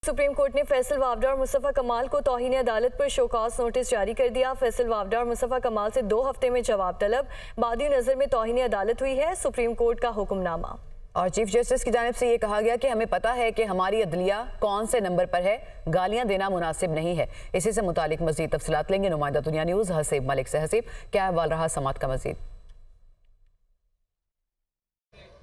Supreme court ने फैसल वावडा और मुस्तफ़ा कमाल को तौहीन अदालत पर शोकॉज नोटिस जारी कर दिया। फैसल वावडा और मुस्तफ़ा कमाल से 2 हफ्ते में जवाब तलब। बादी नज़र में तौहीन अदालत हुई है सुप्रीम कोर्ट का हुक्मनामा। और चीफ जस्टिस की जानिब से ये कहा गया कि हमें पता है कि हमारी अदलिया कौन से नंबर पर है, गालियां देना मुनासिब नहीं है। इसी से मुतालिक मजीद तफसीलात लेंगे नुमाइंदा दुनिया न्यूज़ हसीब मलिक से। हसीब, क्या अहवाल रहा समात का मजीद?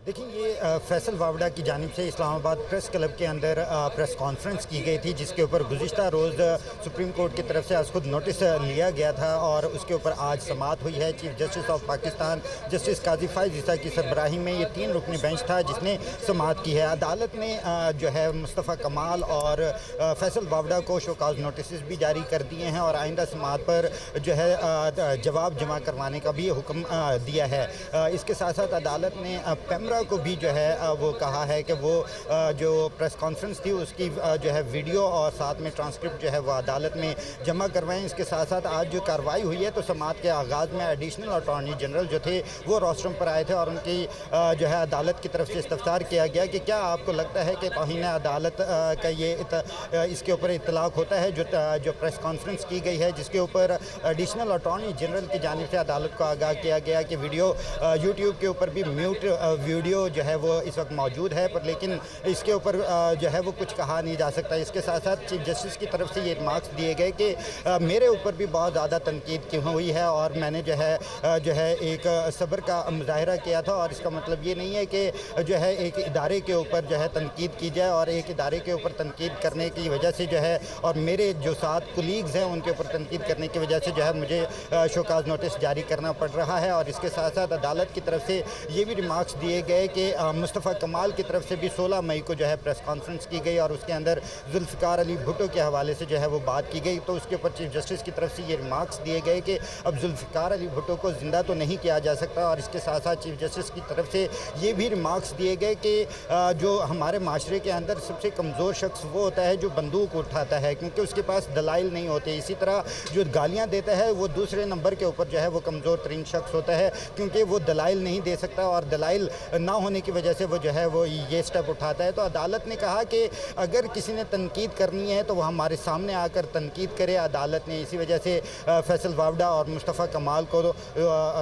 देखिए, ये फैसल वावडा की जानिब से इस्लामाबाद प्रेस क्लब के अंदर प्रेस कॉन्फ्रेंस की गई थी, जिसके ऊपर गुज़िश्ता रोज़ सुप्रीम कोर्ट की तरफ से आज खुद नोटिस लिया गया था और उसके ऊपर आज समात हुई है। Chief justice of Pakistan justice Qazi Faez Isa की सरबराही में ये 3 रुकनी बेंच था जिसने समात की है। अदालत ने जो है मुस्तफ़ा कमाल और फैसल वावडा को शोकाज नोटिस भी जारी कर दिए हैं और आइंदा समात पर जो है जवाब जमा करवाने का भी हुक्म दिया है। इसके साथ साथ अदालत ने पैमरा को भी जो है वो कहा है कि वो जो प्रेस कॉन्फ्रेंस थी उसकी जो है वीडियो और साथ में ट्रांसक्रिप्ट जो है वो अदालत में जमा करवाएं। इसके साथ साथ आज जो कार्रवाई हुई है तो समात के आगाज़ में एडिशनल अटॉर्नी जनरल जो थे वो रोस्ट्रम पर आए थे और उनकी जो है अदालत की तरफ से इस्तफसार किया गया कि क्या आपको लगता है कि तौहीन अदालत का ये इसके ऊपर इतलाक़ होता है जो प्रेस कॉन्फ्रेंस की गई है, जिसके ऊपर एडिशनल अटॉर्नी जनरल की जानिब से अदालत को आगाह किया गया कि वीडियो यूट्यूब के ऊपर भी म्यूट वीडियो जो है वो इस वक्त मौजूद है, पर लेकिन इसके ऊपर जो है वो कुछ कहा नहीं जा सकता। इसके साथ साथ चीफ जस्टिस की तरफ से ये रिमार्क्स दिए गए कि मेरे ऊपर भी बहुत ज़्यादा तनकीद की हुई है और मैंने जो है एक सब्र का मुजाहरा किया था और इसका मतलब ये नहीं है कि जो है एक इदारे के ऊपर जो है तनकीद की जाए और एक इदारे के ऊपर तनकीद करने की वजह से जो है और मेरे जो साथ कुलीग्स हैं उनके ऊपर तनकीद करने की वजह से जो है मुझे शोकाज नोटिस जारी करना पड़ रहा है। और इसके साथ साथ अदालत की तरफ से ये भी रिमार्क्स दिए गए कि मुस्तफ़ा कमाल की तरफ से भी 16 मई को जो है प्रेस कॉन्फ्रेंस की गई और उसके अंदर जुल्फ़िकार अली भुट्टो के हवाले से जो है वो बात की गई। तो उसके ऊपर चीफ जस्टिस की तरफ से ये रिमार्क्स दिए गए कि अब जुल्फ़िकार अली भुट्टो को ज़िंदा तो नहीं किया जा सकता। और इसके साथ साथ चीफ जस्टिस की तरफ से ये भी रिमार्क्स दिए गए कि जो हमारे माशरे के अंदर सबसे कमज़ोर शख्स वो होता है जो बंदूक उठाता है, क्योंकि उसके पास दलाइल नहीं होते। इसी तरह जो गालियाँ देता है वो दूसरे नंबर के ऊपर जो है वो कमज़ोर तरीन शख्स होता है, क्योंकि वो दलाइल नहीं दे सकता और दलाइल ना होने की वजह से वो जो है वो ये स्टेप उठाता है। तो अदालत ने कहा कि अगर किसी ने तनकीद करनी है तो वो हमारे सामने आकर तनकीद करे। अदालत ने इसी वजह से फैसल वावडा और मुस्तफ़ा कमाल को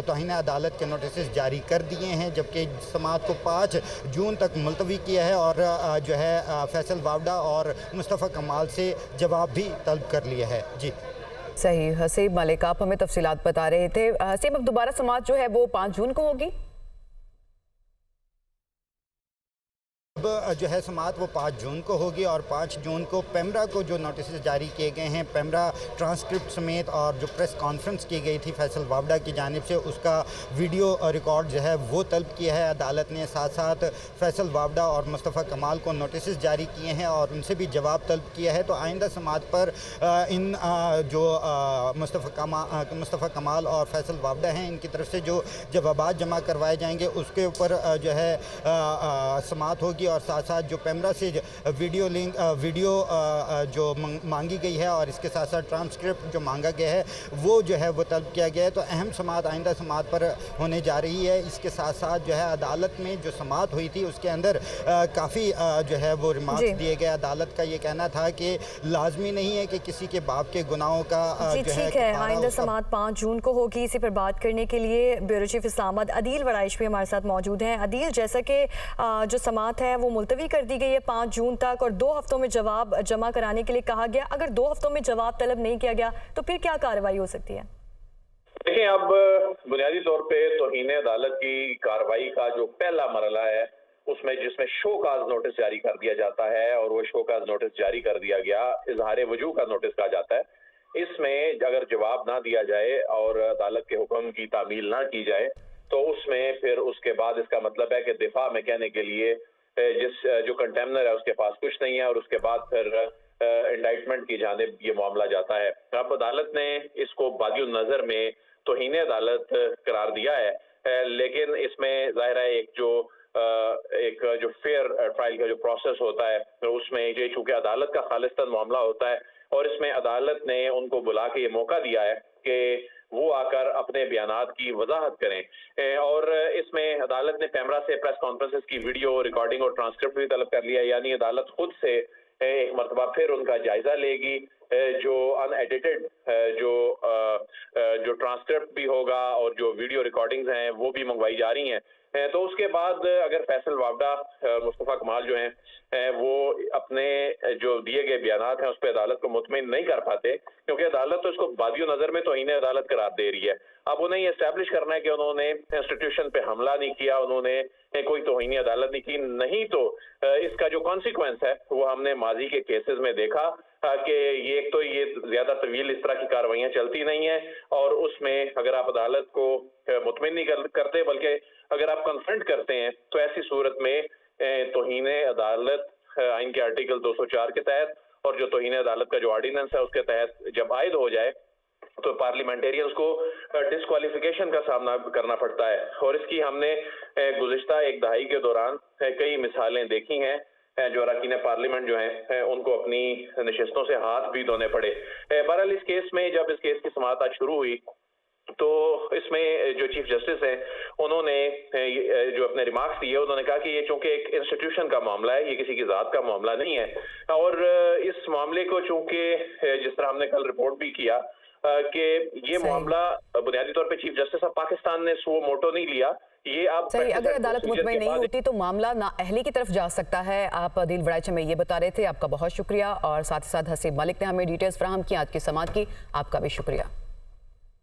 तौहीन अदालत के नोटिस जारी कर दिए हैं, जबकि समात को 5 जून तक मुलतवी किया है और जो है फैसल वावडा और मुस्तफ़ा कमाल से जवाब भी तलब कर लिया है। जी सही। हसीब मलिक, आप हमें तफसीलात बता रहे थे। हसीब, अब दोबारा समात जो है वो 5 जून को होगी? अब जो है समात वो 5 जून को होगी और 5 जून को पैमरा को जो नोटिस जारी किए गए हैं, पैमरा ट्रांसक्रिप्ट समेत और जो प्रेस कॉन्फ्रेंस की गई थी फैसल वावडा की जानिब से उसका वीडियो रिकॉर्ड जो है वो तलब किया है अदालत ने। साथ साथ फैसल वावडा और मुस्तफ़ा कमाल को नोटिस जारी किए हैं और उनसे भी जवाब तलब किया है। तो आइंदा समात पर इन जो मुस्तफ़ा कमाल और फैसल वावडा हैं इनकी तरफ से जो जवाबात जमा करवाए जाएंगे उसके ऊपर जो है समात होगी। और साथ साथ जो पैमरा से वीडियो जो मांगी गई है और इसके साथ साथ ट्रांसक्रिप्ट जो मांगा गया है वो जो है वो तलब किया गया है। तो अहम समात आइंदा समात पर होने जा रही है। इसके साथ साथ जो है अदालत में जो समात हुई थी उसके अंदर काफ़ी जो है वो रिमार्क्स दिए गए। अदालत का ये कहना था कि लाजमी नहीं है कि किसी के बाप के गुनाहों का जो है आइंदा समात 5 जून को होगी। इसी पर बात करने के लिए ब्यूरो चीफ इस्लामाबाद अदील वराइश भी हमारे साथ मौजूद हैं। अदील, जैसा कि जो समात है वो मुलतवी कर दी गई है 5 जून तक और 2 हफ्तों में जवाब जमा कराने के लिए कहा गया, अगर 2 हफ्तों में जवाब तलब नहीं किया गया तो फिर क्या कार्रवाई हो सकती है? देखिए, अब बुनियादी तौर पे तौहीन अदालत की कार्रवाई का जो पहला मरला है उसमें जिसमें शोकाज नोटिस जारी कर दिया जाता है और वो शोकाज नोटिस जारी कर दिया गया, इजहार वजू का नोटिस कहा जाता है। इसमें अगर जवाब ना दिया जाए और अदालत के हुक्म की तामील ना की जाए तो उसमें फिर उसके बाद इसका मतलब है कि दिफा में कहने के लिए जो कंटेमनर है उसके पास कुछ नहीं है और उसके बाद फिर इंडाइटमेंट की जानिब ये मामला जाता है। अब अदालत ने इसको बादी नजर में तौहीन अदालत करार दिया है, लेकिन इसमें जाहिर है एक जो फेयर ट्रायल का जो प्रोसेस होता है तो उसमें ये चूंकि अदालत का खालिस्तान मामला होता है और इसमें अदालत ने उनको बुला के ये मौका दिया है कि वो आकर अपने बयानात की वजाहत करें। और इसमें अदालत ने पैमरा से प्रेस कॉन्फ्रेंसेस की वीडियो रिकॉर्डिंग और ट्रांसक्रिप्ट भी तलब कर लिया, यानी अदालत खुद से एक मरतबा फिर उनका जायजा लेगी। जो अनएडिटेड जो ट्रांसक्रिप्ट भी होगा और जो वीडियो रिकॉर्डिंग्स हैं वो भी मंगवाई जा रही हैं। तो उसके बाद अगर फैसल वावडा मुस्तफ़ा कमाल जो हैं वो अपने जो दिए गए बयानात हैं उस पर अदालत को मुतमिन नहीं कर पाते, क्योंकि अदालत तो इसको बादियो नज़र में तौहीन अदालत करार दे रही है। अब उन्हें ये एस्टैब्लिश करना है कि उन्होंने इंस्टीट्यूशन पे हमला नहीं किया, उन्होंने कोई तौहीन अदालत नहीं की, नहीं तो इसका जो कॉन्सिक्वेंस है वो हमने माजी के केसेस में देखा कि ये एक तो ये ज्यादा तवील इस तरह की कार्रवाइयां चलती नहीं है, और उसमें अगर आप अदालत को मुतमिन नहीं करते बल्कि अगर आप कन्फ्रंट करते हैं तो ऐसी सूरत में तौहीन अदालत आइन के आर्टिकल 204 के तहत और जो तौहीन अदालत का जो ऑर्डिनेंस है उसके तहत जब आयद हो जाए तो पार्लियामेंटेरियंस को डिस्क्वालिफिकेशन का सामना करना पड़ता है। और इसकी हमने गुज़िश्ता एक दहाई के दौरान कई मिसालें देखी हैं। जो अरकान पार्लियामेंट जो हैं उनको अपनी नशिस्तों से हाथ भी धोने पड़े। बहरहाल इस केस में जब इस केस की समाअत आज शुरू हुई तो इसमें जो चीफ जस्टिस हैं उन्होंने जो अपने रिमार्क्स दिए, उन्होंने कहा कि ये चूंकि एक इंस्टीट्यूशन का मामला है, ये किसी की ज़ात का मामला नहीं है, और इस मामले को चूंकि जिस तरह हमने कल रिपोर्ट भी किया कि ये मामला बुनियादी तौर पे चीफ जस्टिस ऑफ पाकिस्तान ने सो मोटो नहीं लिया, ये आप सही, अगर अदालत मुतमईन नहीं होती तो मामला नाअहली की तरफ जा सकता है। आप अदील वड़ाइच में ये बता रहे थे, आपका बहुत शुक्रिया। और साथ ही साथ हसीब मलिक ने हमें डिटेल्स फराहम की, आज की समाअत की, आपका भी शुक्रिया।